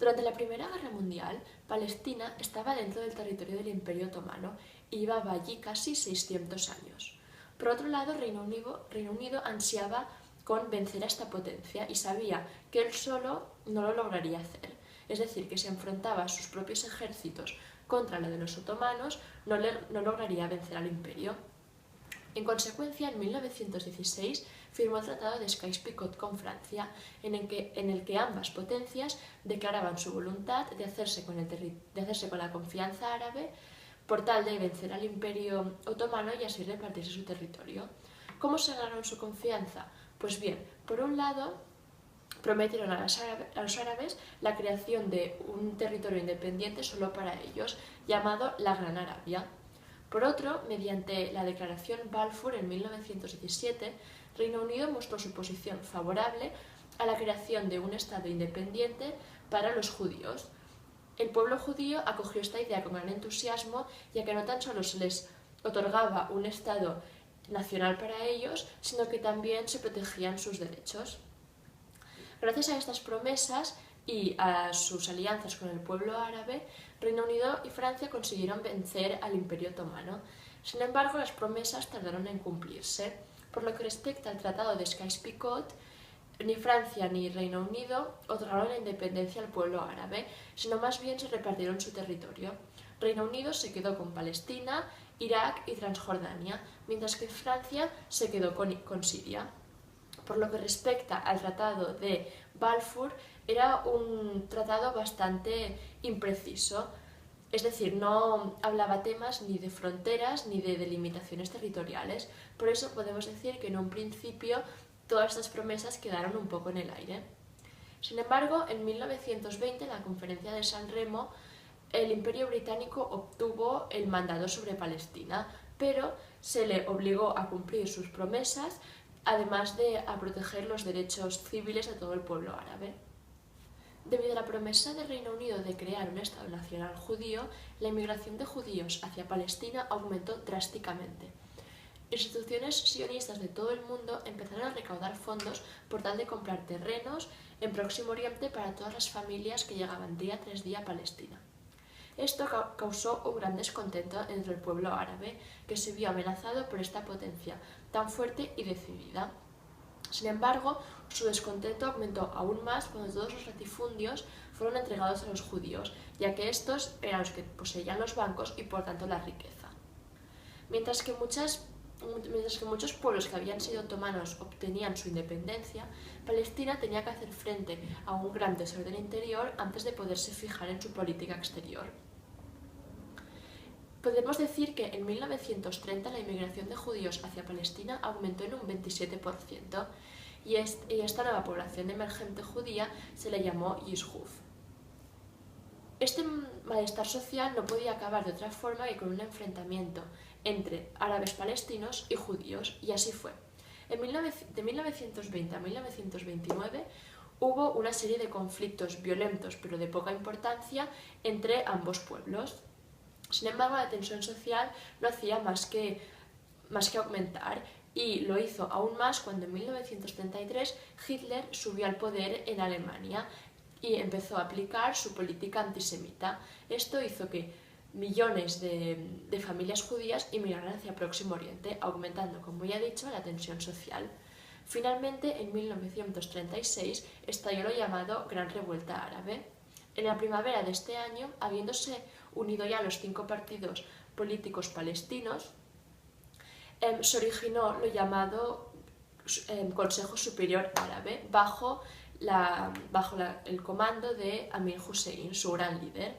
Durante la Primera Guerra Mundial, Palestina estaba dentro del territorio del Imperio Otomano y llevaba allí casi 600 años. Por otro lado, Reino Unido ansiaba con vencer a esta potencia y sabía que él solo no lo lograría hacer. Es decir, que si enfrentaba a sus propios ejércitos contra la de los otomanos, no lograría vencer al imperio. En consecuencia, en 1916 firmó el Tratado de Sykes-Picot con Francia, en el que ambas potencias declaraban su voluntad de hacerse con la confianza árabe por tal de vencer al Imperio Otomano y así repartirse su territorio. ¿Cómo se ganaron su confianza? Pues bien, por un lado, prometieron a los árabes la creación de un territorio independiente solo para ellos, llamado la Gran Arabia. Por otro, mediante la Declaración Balfour en 1917, Reino Unido mostró su posición favorable a la creación de un Estado independiente para los judíos. El pueblo judío acogió esta idea con gran entusiasmo, ya que no tan solo se les otorgaba un Estado nacional para ellos, sino que también se protegían sus derechos. Gracias a estas promesas y a sus alianzas con el pueblo árabe, Reino Unido y Francia consiguieron vencer al Imperio Otomano. Sin embargo, las promesas tardaron en cumplirse. Por lo que respecta al Tratado de Sykes-Picot, ni Francia ni Reino Unido otorgaron la independencia al pueblo árabe, sino más bien se repartieron su territorio. Reino Unido se quedó con Palestina, Irak y Transjordania, mientras que Francia se quedó con Siria. Por lo que respecta al Tratado de Balfour, era un tratado bastante impreciso, es decir, no hablaba temas ni de fronteras ni de delimitaciones territoriales. Por eso podemos decir que en un principio todas estas promesas quedaron un poco en el aire. Sin embargo, en 1920, en la Conferencia de San Remo, el Imperio Británico obtuvo el mandato sobre Palestina, pero se le obligó a cumplir sus promesas, además de a proteger los derechos civiles de todo el pueblo árabe. Debido a la promesa del Reino Unido de crear un Estado nacional judío, la inmigración de judíos hacia Palestina aumentó drásticamente. Instituciones sionistas de todo el mundo empezaron a recaudar fondos por tal de comprar terrenos en Próximo Oriente para todas las familias que llegaban día tras día a Palestina. Esto causó un gran descontento entre el pueblo árabe, que se vio amenazado por esta potencia tan fuerte y decidida. Sin embargo, su descontento aumentó aún más cuando todos los latifundios fueron entregados a los judíos, ya que estos eran los que poseían los bancos y por tanto la riqueza. Mientras que muchos pueblos que habían sido otomanos obtenían su independencia, Palestina tenía que hacer frente a un gran desorden interior antes de poderse fijar en su política exterior. Podemos decir que en 1930 la inmigración de judíos hacia Palestina aumentó en un 27% y esta nueva población emergente judía se le llamó Yishuv. Este malestar social no podía acabar de otra forma que con un enfrentamiento entre árabes palestinos y judíos, y así fue. De 1920 a 1929 hubo una serie de conflictos violentos pero de poca importancia entre ambos pueblos. Sin embargo, la tensión social no hacía más que aumentar, y lo hizo aún más cuando en 1933 Hitler subió al poder en Alemania y empezó a aplicar su política antisemita. Esto hizo que millones de familias judías emigraran hacia Próximo Oriente, aumentando, como ya he dicho, la tensión social. Finalmente, en 1936 estalló lo llamado Gran Revuelta Árabe. En la primavera de este año, habiéndose unido ya los 5 partidos políticos palestinos, se originó lo llamado Consejo Superior Árabe, bajo el comando de Amir Hussein, su gran líder.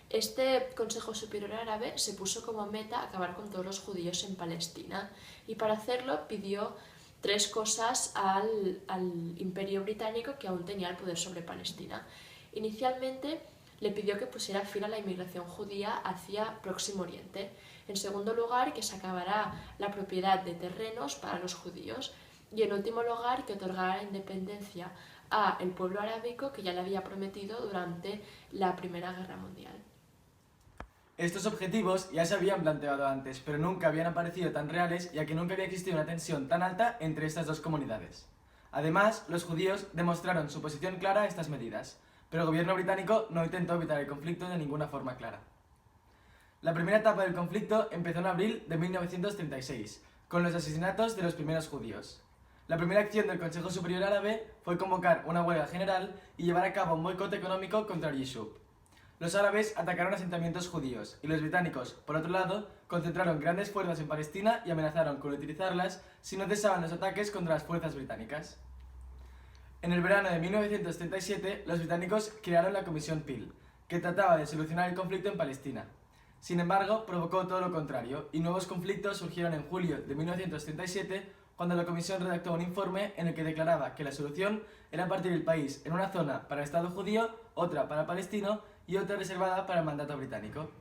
Este Consejo Superior Árabe se puso como meta acabar con todos los judíos en Palestina, y para hacerlo pidió 3 cosas al Imperio Británico, que aún tenía el poder sobre Palestina. Inicialmente le pidió que pusiera fin a la inmigración judía hacia Próximo Oriente. En segundo lugar, que se acabara la propiedad de terrenos para los judíos. Y en último lugar, que otorgara la independencia al pueblo arábico, que ya le había prometido durante la Primera Guerra Mundial. Estos objetivos ya se habían planteado antes, pero nunca habían aparecido tan reales, ya que nunca había existido una tensión tan alta entre estas dos comunidades. Además, los judíos demostraron su posición clara a estas medidas. pero el gobierno británico no intentó evitar el conflicto de ninguna forma clara. La primera etapa del conflicto empezó en abril de 1936, con los asesinatos de los primeros judíos. La primera acción del Consejo Superior Árabe fue convocar una huelga general y llevar a cabo un boicot económico contra el Yishuv. Los árabes atacaron asentamientos judíos y los británicos, por otro lado, concentraron grandes fuerzas en Palestina y amenazaron con utilizarlas si no cesaban los ataques contra las fuerzas británicas. En el verano de 1937, los británicos crearon la Comisión Peel, que trataba de solucionar el conflicto en Palestina. Sin embargo, provocó todo lo contrario y nuevos conflictos surgieron en julio de 1937 cuando la Comisión redactó un informe en el que declaraba que la solución era partir el país en una zona para el Estado judío, otra para palestino y otra reservada para el mandato británico.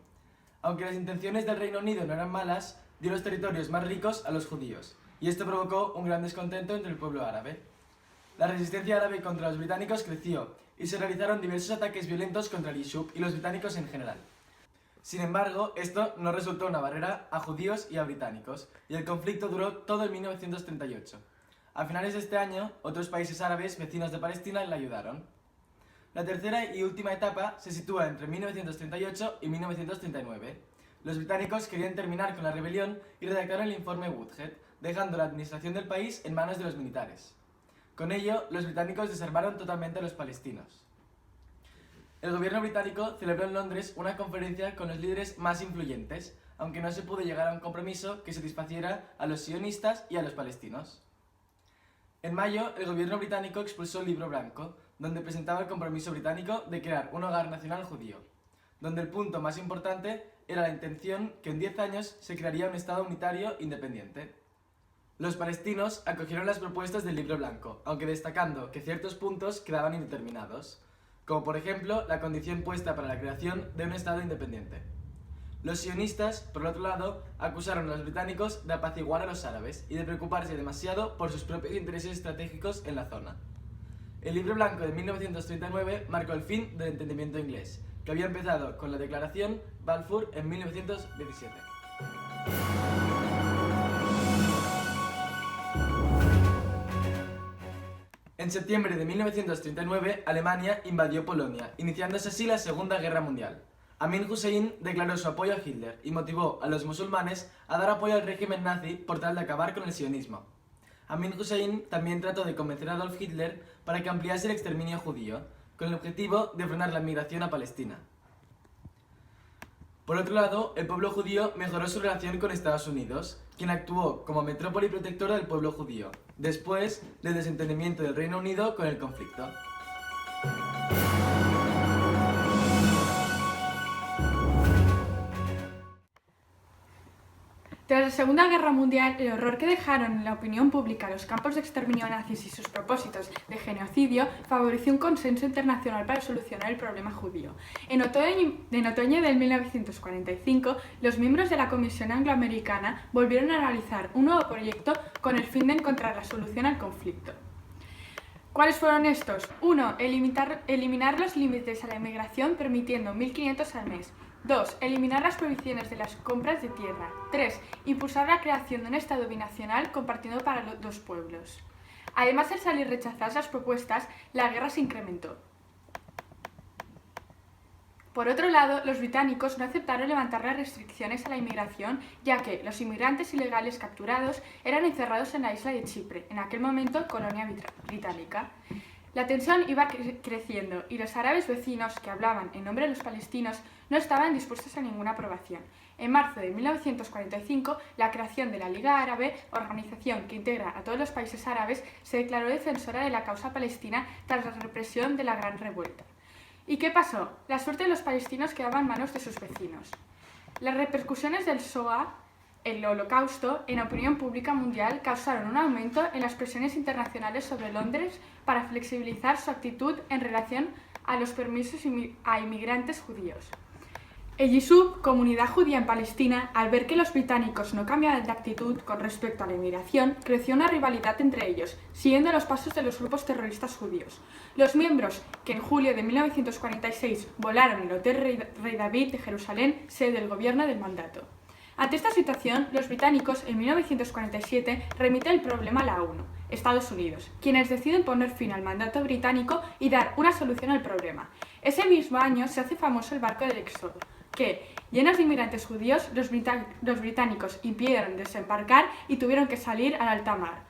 Aunque las intenciones del Reino Unido no eran malas, dio los territorios más ricos a los judíos, y esto provocó un gran descontento entre el pueblo árabe. La resistencia árabe contra los británicos creció y se realizaron diversos ataques violentos contra el Yishuv y los británicos en general. Sin embargo, esto no resultó una barrera a judíos y a británicos, y el conflicto duró todo el 1938. A finales de este año, otros países árabes vecinos de Palestina le ayudaron. La tercera y última etapa se sitúa entre 1938 y 1939. Los británicos querían terminar con la rebelión y redactaron el informe Woodhead, dejando la administración del país en manos de los militares. Con ello, los británicos desarmaron totalmente a los palestinos. El gobierno británico celebró en Londres una conferencia con los líderes más influyentes, aunque no se pudo llegar a un compromiso que satisfaciera a los sionistas y a los palestinos. En mayo, el gobierno británico expulsó el Libro Blanco, donde presentaba el compromiso británico de crear un hogar nacional judío, donde el punto más importante era la intención que en 10 años se crearía un Estado unitario independiente. Los palestinos acogieron las propuestas del Libro Blanco, aunque destacando que ciertos puntos quedaban indeterminados, como por ejemplo la condición puesta para la creación de un Estado independiente. Los sionistas, por otro lado, acusaron a los británicos de apaciguar a los árabes y de preocuparse demasiado por sus propios intereses estratégicos en la zona. El Libro Blanco de 1939 marcó el fin del entendimiento inglés, que había empezado con la Declaración Balfour en 1917. En septiembre de 1939, Alemania invadió Polonia, iniciándose así la Segunda Guerra Mundial. Amin Hussein declaró su apoyo a Hitler y motivó a los musulmanes a dar apoyo al régimen nazi por tal de acabar con el sionismo. Amin Hussein también trató de convencer a Adolf Hitler para que ampliase el exterminio judío, con el objetivo de frenar la migración a Palestina. Por otro lado, el pueblo judío mejoró su relación con Estados Unidos, quien actuó como metrópoli protectora del pueblo judío, después del desentendimiento del Reino Unido con el conflicto. Tras la Segunda Guerra Mundial, el horror que dejaron en la opinión pública los campos de exterminio nazis y sus propósitos de genocidio favoreció un consenso internacional para solucionar el problema judío. En otoño del 1945, los miembros de la Comisión Angloamericana volvieron a analizar un nuevo proyecto con el fin de encontrar la solución al conflicto. ¿Cuáles fueron estos? 1. Eliminar los límites a la inmigración permitiendo 1.500 al mes. 2. Eliminar las prohibiciones de las compras de tierra. 3. Impulsar la creación de un Estado binacional compartido para los dos pueblos. Además, al salir rechazadas las propuestas, la guerra se incrementó. Por otro lado, los británicos no aceptaron levantar las restricciones a la inmigración, ya que los inmigrantes ilegales capturados eran encerrados en la isla de Chipre, en aquel momento colonia británica. La tensión iba creciendo y los árabes vecinos, que hablaban en nombre de los palestinos, no estaban dispuestos a ninguna aprobación. En marzo de 1945, la creación de la Liga Árabe, organización que integra a todos los países árabes, se declaró defensora de la causa palestina tras la represión de la Gran Revuelta. ¿Y qué pasó? La suerte de los palestinos quedaba en manos de sus vecinos. Las repercusiones del Shoah, el Holocausto, en la opinión pública mundial causaron un aumento en las presiones internacionales sobre Londres para flexibilizar su actitud en relación a los permisos a inmigrantes judíos. El Yishuv, comunidad judía en Palestina, al ver que los británicos no cambiaban de actitud con respecto a la inmigración, creció una rivalidad entre ellos, siguiendo los pasos de los grupos terroristas judíos. Los miembros que en julio de 1946 volaron el Hotel Rey David de Jerusalén, sede del gobierno del mandato. Ante esta situación, los británicos en 1947 remiten el problema a la ONU, Estados Unidos, quienes deciden poner fin al mandato británico y dar una solución al problema. Ese mismo año se hace famoso el barco del Éxodo, que, llenos de inmigrantes judíos, los británicos impidieron desembarcar y tuvieron que salir al alta mar.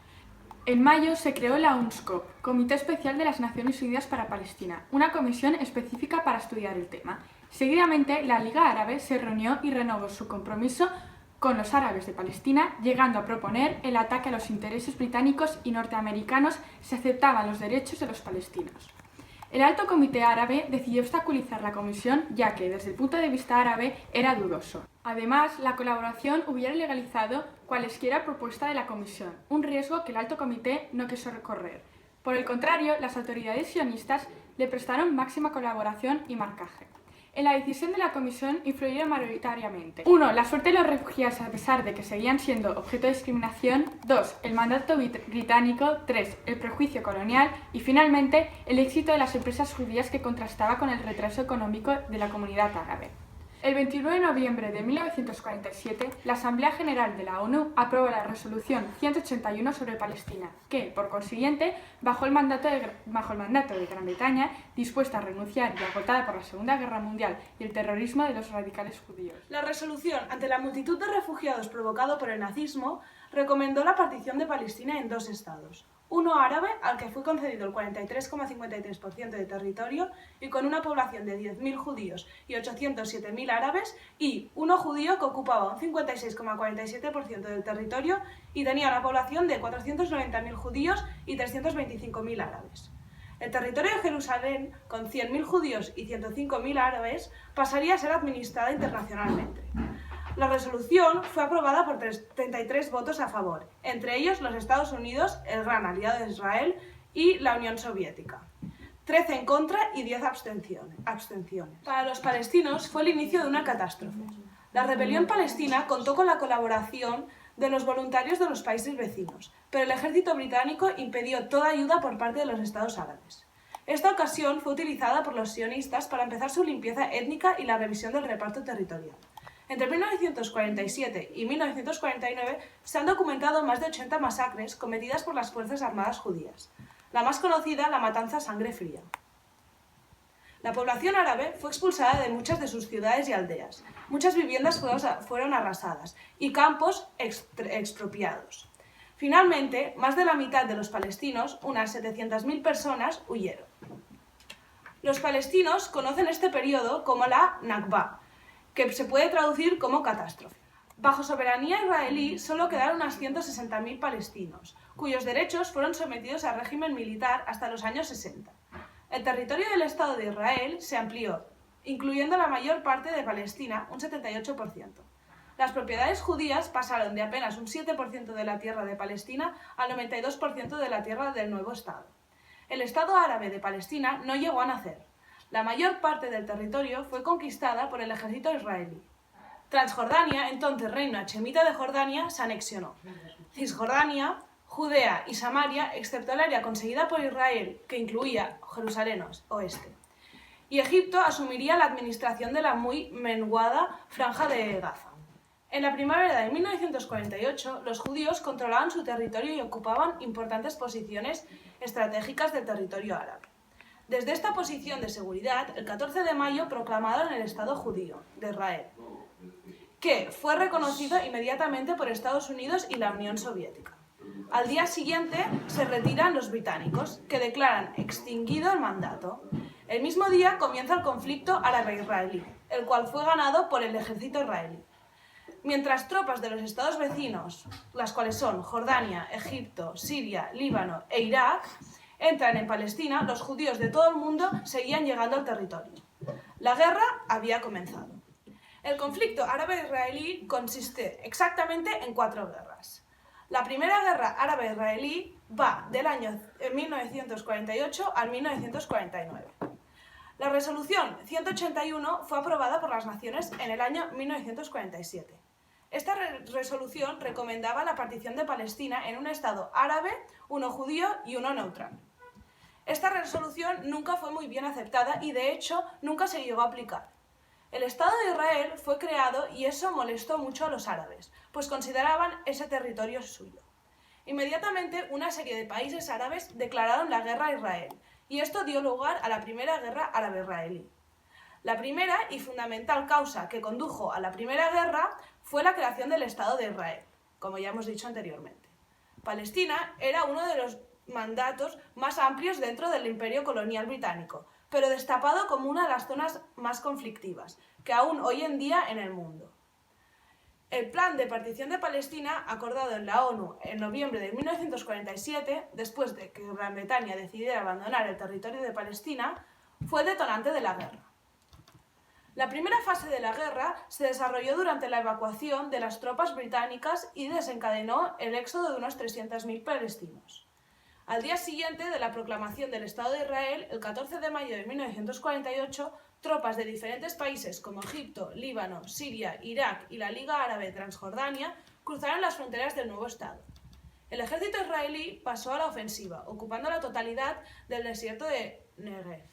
En mayo se creó la UNSCO, Comité Especial de las Naciones Unidas para Palestina, una comisión específica para estudiar el tema. Seguidamente, la Liga Árabe se reunió y renovó su compromiso con los árabes de Palestina, llegando a proponer el ataque a los intereses británicos y norteamericanos si aceptaban los derechos de los palestinos. El Alto Comité Árabe decidió obstaculizar la comisión, ya que, desde el punto de vista árabe, era dudoso. Además, la colaboración hubiera legalizado cualesquiera propuesta de la comisión, un riesgo que el Alto Comité no quiso recorrer. Por el contrario, las autoridades sionistas le prestaron máxima colaboración y marcaje. En la decisión de la comisión influyeron mayoritariamente: 1. La suerte de los refugiados a pesar de que seguían siendo objeto de discriminación; 2. El mandato británico; 3. El prejuicio colonial; y finalmente, el éxito de las empresas judías que contrastaba con el retraso económico de la comunidad árabe. El 29 de noviembre de 1947, la Asamblea General de la ONU aprobó la Resolución 181 sobre Palestina, que, por consiguiente, bajo el mandato de Gran Bretaña, dispuesta a renunciar y agotada por la Segunda Guerra Mundial y el terrorismo de los radicales judíos. La resolución, ante la multitud de refugiados provocado por el nazismo, recomendó la partición de Palestina en 2 estados. Uno árabe, al que fue concedido el 43,53% de territorio y con una población de 10.000 judíos y 807.000 árabes, y uno judío que ocupaba un 56,47% del territorio y tenía una población de 490.000 judíos y 325.000 árabes. El territorio de Jerusalén, con 100.000 judíos y 105.000 árabes, pasaría a ser administrada internacionalmente. La resolución fue aprobada por 33 votos a favor, entre ellos los Estados Unidos, el gran aliado de Israel, y la Unión Soviética. 13 en contra y 10 abstenciones. Para los palestinos fue el inicio de una catástrofe. La rebelión palestina contó con la colaboración de los voluntarios de los países vecinos, pero el ejército británico impidió toda ayuda por parte de los estados árabes. Esta ocasión fue utilizada por los sionistas para empezar su limpieza étnica y la revisión del reparto territorial. Entre 1947 y 1949 se han documentado más de 80 masacres cometidas por las Fuerzas Armadas judías. La más conocida, la matanza a sangre fría. La población árabe fue expulsada de muchas de sus ciudades y aldeas. Muchas viviendas fueron arrasadas y campos expropiados. Finalmente, más de la mitad de los palestinos, unas 700.000 personas, huyeron. Los palestinos conocen este periodo como la Nakba, que se puede traducir como catástrofe. Bajo soberanía israelí solo quedaron unas 160.000 palestinos, cuyos derechos fueron sometidos al régimen militar hasta los años 60. El territorio del Estado de Israel se amplió, incluyendo la mayor parte de Palestina, un 78%. Las propiedades judías pasaron de apenas un 7% de la tierra de Palestina al 92% de la tierra del nuevo Estado. El Estado árabe de Palestina no llegó a nacer. La mayor parte del territorio fue conquistada por el ejército israelí. Transjordania, entonces reino hachemita de Jordania, se anexionó. Cisjordania, Judea y Samaria, excepto el área conseguida por Israel, que incluía Jerusalén oeste. Y Egipto asumiría la administración de la muy menguada Franja de Gaza. En la primavera de 1948, los judíos controlaban su territorio y ocupaban importantes posiciones estratégicas del territorio árabe. Desde esta posición de seguridad, el 14 de mayo proclamaron el Estado judío de Israel, que fue reconocido inmediatamente por Estados Unidos y la Unión Soviética. Al día siguiente se retiran los británicos, que declaran extinguido el mandato. El mismo día comienza el conflicto árabe-israelí, el cual fue ganado por el ejército israelí. Mientras tropas de los estados vecinos, las cuales son Jordania, Egipto, Siria, Líbano e Irak, entran en Palestina, los judíos de todo el mundo seguían llegando al territorio. La guerra había comenzado. El conflicto árabe-israelí consiste exactamente en 4 guerras. La primera guerra árabe-israelí va del año 1948 al 1949. La resolución 181 fue aprobada por las Naciones en el año 1947. Esta resolución recomendaba la partición de Palestina en un estado árabe, uno judío y uno neutral. Esta resolución nunca fue muy bien aceptada y, de hecho, nunca se llegó a aplicar. El Estado de Israel fue creado y eso molestó mucho a los árabes, pues consideraban ese territorio suyo. Inmediatamente, una serie de países árabes declararon la guerra a Israel, y esto dio lugar a la Primera Guerra Árabe-Israelí. La primera y fundamental causa que condujo a la Primera Guerra fue la creación del Estado de Israel, como ya hemos dicho anteriormente. Palestina era uno de los mandatos más amplios dentro del imperio colonial británico, pero destapado como una de las zonas más conflictivas, que aún hoy en día en el mundo. El plan de partición de Palestina, acordado en la ONU en noviembre de 1947, después de que Gran Bretaña decidiera abandonar el territorio de Palestina, fue el detonante de la guerra. La primera fase de la guerra se desarrolló durante la evacuación de las tropas británicas y desencadenó el éxodo de unos 300.000 palestinos. Al día siguiente de la proclamación del Estado de Israel, el 14 de mayo de 1948, tropas de diferentes países como Egipto, Líbano, Siria, Irak y la Liga Árabe Transjordania cruzaron las fronteras del nuevo Estado. El ejército israelí pasó a la ofensiva, ocupando la totalidad del desierto de Negev.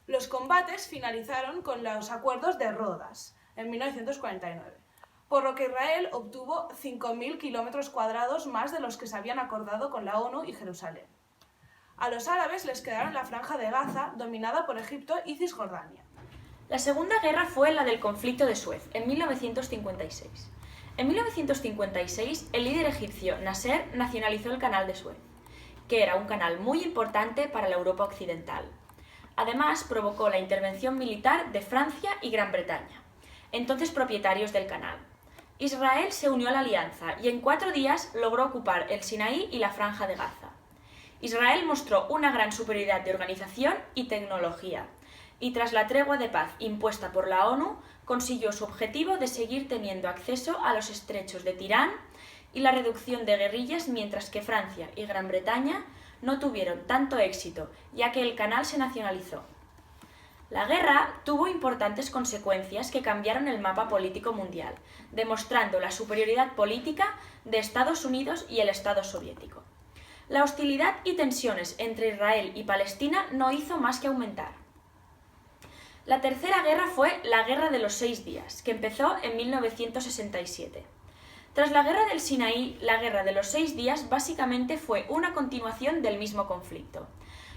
Los combates finalizaron con los acuerdos de Rodas, en 1949, por lo que Israel obtuvo 5.000 kilómetros cuadrados más de los que se habían acordado con la ONU y Jerusalén. A los árabes les quedaron la franja de Gaza, dominada por Egipto y Cisjordania. La segunda guerra fue la del conflicto de Suez, en 1956. En 1956, el líder egipcio Nasser nacionalizó el canal de Suez, que era un canal muy importante para la Europa occidental. Además, provocó la intervención militar de Francia y Gran Bretaña, entonces propietarios del canal. Israel se unió a la alianza y en 4 días logró ocupar el Sinaí y la Franja de Gaza. Israel mostró una gran superioridad de organización y tecnología, y tras la tregua de paz impuesta por la ONU, consiguió su objetivo de seguir teniendo acceso a los estrechos de Tirán y la reducción de guerrillas, mientras que Francia y Gran Bretaña no tuvieron tanto éxito, ya que el canal se nacionalizó. La guerra tuvo importantes consecuencias que cambiaron el mapa político mundial, demostrando la superioridad política de Estados Unidos y el Estado soviético. La hostilidad y tensiones entre Israel y Palestina no hizo más que aumentar. La tercera guerra fue la Guerra de los 6 días, que empezó en 1967. Tras la Guerra del Sinaí, la Guerra de los 6 días básicamente fue una continuación del mismo conflicto.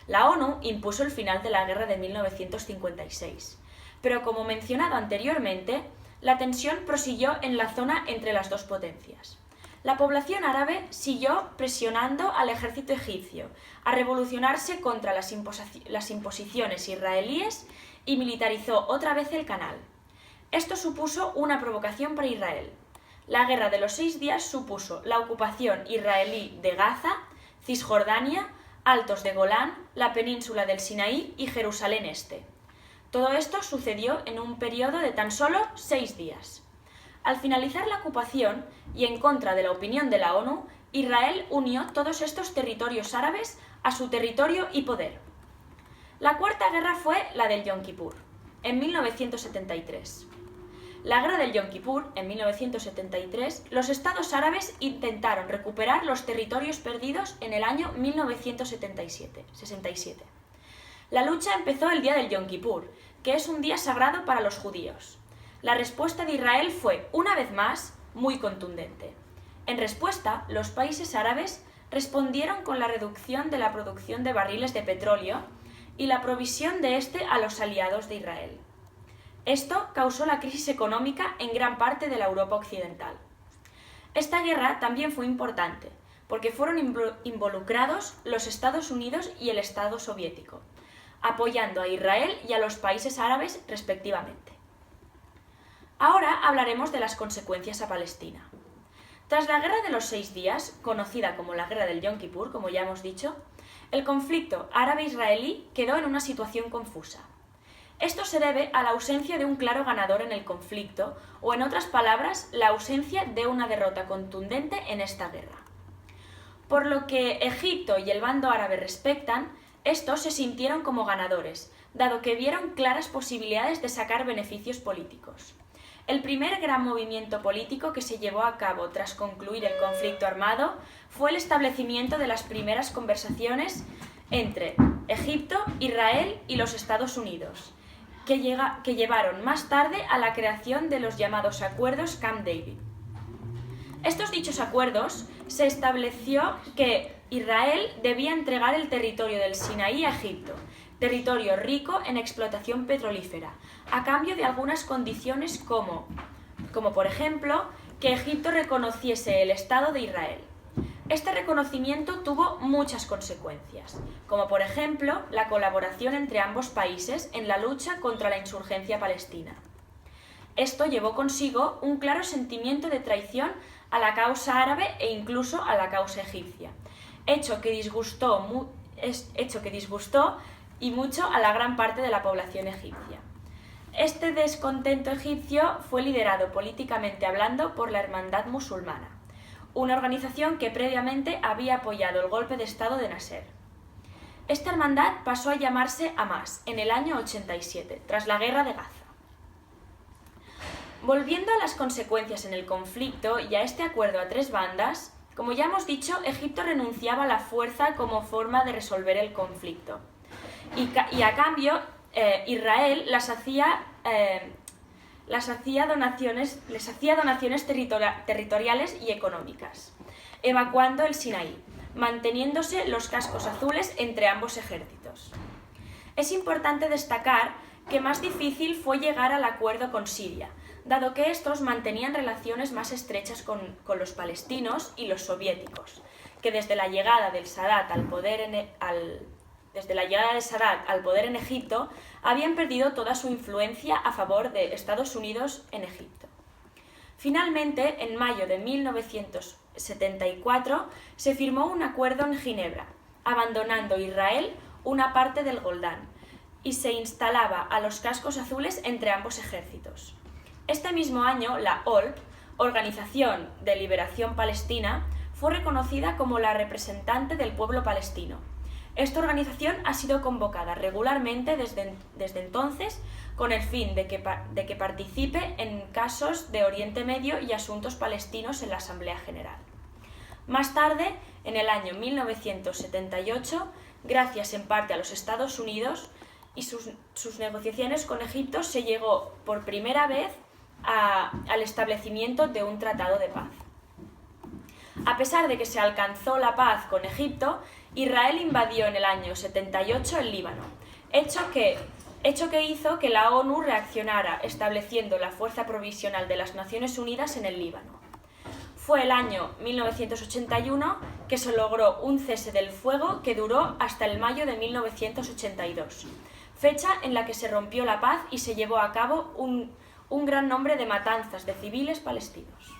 La ONU impuso el final de la guerra de 1956, pero como mencionado anteriormente, la tensión prosiguió en la zona entre las dos potencias. La población árabe siguió presionando al ejército egipcio a revolucionarse contra las imposiciones israelíes y militarizó otra vez el canal. Esto supuso una provocación para Israel. La Guerra de los 6 días supuso la ocupación israelí de Gaza, Cisjordania, Altos de Golán, la península del Sinaí y Jerusalén Este. Todo esto sucedió en un periodo de tan solo 6 días. Al finalizar la ocupación, y en contra de la opinión de la ONU, Israel unió todos estos territorios árabes a su territorio y poder. La cuarta guerra fue la del Yom Kippur, en 1973. La guerra del Yom Kippur, en 1973, los estados árabes intentaron recuperar los territorios perdidos en el año 1967. La lucha empezó el día del Yom Kippur, que es un día sagrado para los judíos. La respuesta de Israel fue, una vez más, muy contundente. En respuesta, los países árabes respondieron con la reducción de la producción de barriles de petróleo y la provisión de este a los aliados de Israel. Esto causó la crisis económica en gran parte de la Europa occidental. Esta guerra también fue importante, porque fueron involucrados los Estados Unidos y el Estado soviético, apoyando a Israel y a los países árabes respectivamente. Ahora hablaremos de las consecuencias a Palestina. Tras la Guerra de los 6 días, conocida como la Guerra del Yom Kippur, como ya hemos dicho, el conflicto árabe-israelí quedó en una situación confusa. Esto se debe a la ausencia de un claro ganador en el conflicto, o en otras palabras, la ausencia de una derrota contundente en esta guerra. Por lo que Egipto y el bando árabe respectan, estos se sintieron como ganadores, dado que vieron claras posibilidades de sacar beneficios políticos. El primer gran movimiento político que se llevó a cabo tras concluir el conflicto armado fue el establecimiento de las primeras conversaciones entre Egipto, Israel y los Estados Unidos, que llevaron más tarde a la creación de los llamados acuerdos Camp David. Estos dichos acuerdos se estableció que Israel debía entregar el territorio del Sinaí a Egipto, territorio rico en explotación petrolífera, a cambio de algunas condiciones como por ejemplo, que Egipto reconociese el Estado de Israel. Este reconocimiento tuvo muchas consecuencias, como por ejemplo la colaboración entre ambos países en la lucha contra la insurgencia palestina. Esto llevó consigo un claro sentimiento de traición a la causa árabe e incluso a la causa egipcia, hecho que disgustó y mucho a la gran parte de la población egipcia. Este descontento egipcio fue liderado políticamente hablando por la Hermandad Musulmana, una organización que previamente había apoyado el golpe de Estado de Nasser. Esta hermandad pasó a llamarse Hamas en el año 87, tras la Guerra de Gaza. Volviendo a las consecuencias en el conflicto y a este acuerdo a tres bandas, como ya hemos dicho, Egipto renunciaba a la fuerza como forma de resolver el conflicto. Y a cambio, Israel les hacía donaciones territoriales y económicas, evacuando el Sinaí, manteniéndose los cascos azules entre ambos ejércitos. Es importante destacar que más difícil fue llegar al acuerdo con Siria, dado que estos mantenían relaciones más estrechas con los palestinos y los soviéticos, que desde la llegada de Sadat al poder en Egipto, habían perdido toda su influencia a favor de Estados Unidos en Egipto. Finalmente, en mayo de 1974, se firmó un acuerdo en Ginebra, abandonando Israel una parte del Goldán, y se instalaba a los cascos azules entre ambos ejércitos. Este mismo año, la OLP, Organización de Liberación Palestina, fue reconocida como la representante del pueblo palestino. Esta organización ha sido convocada regularmente desde entonces con el fin de que participe en casos de Oriente Medio y asuntos palestinos en la Asamblea General. Más tarde, en el año 1978, gracias en parte a los Estados Unidos y sus negociaciones con Egipto, se llegó por primera vez al establecimiento de un tratado de paz. A pesar de que se alcanzó la paz con Egipto, Israel invadió en el año 78 el Líbano, hecho que hizo que la ONU reaccionara estableciendo la Fuerza Provisional de las Naciones Unidas en el Líbano. Fue el año 1981 que se logró un cese del fuego que duró hasta el mayo de 1982, fecha en la que se rompió la paz y se llevó a cabo un gran número de matanzas de civiles palestinos.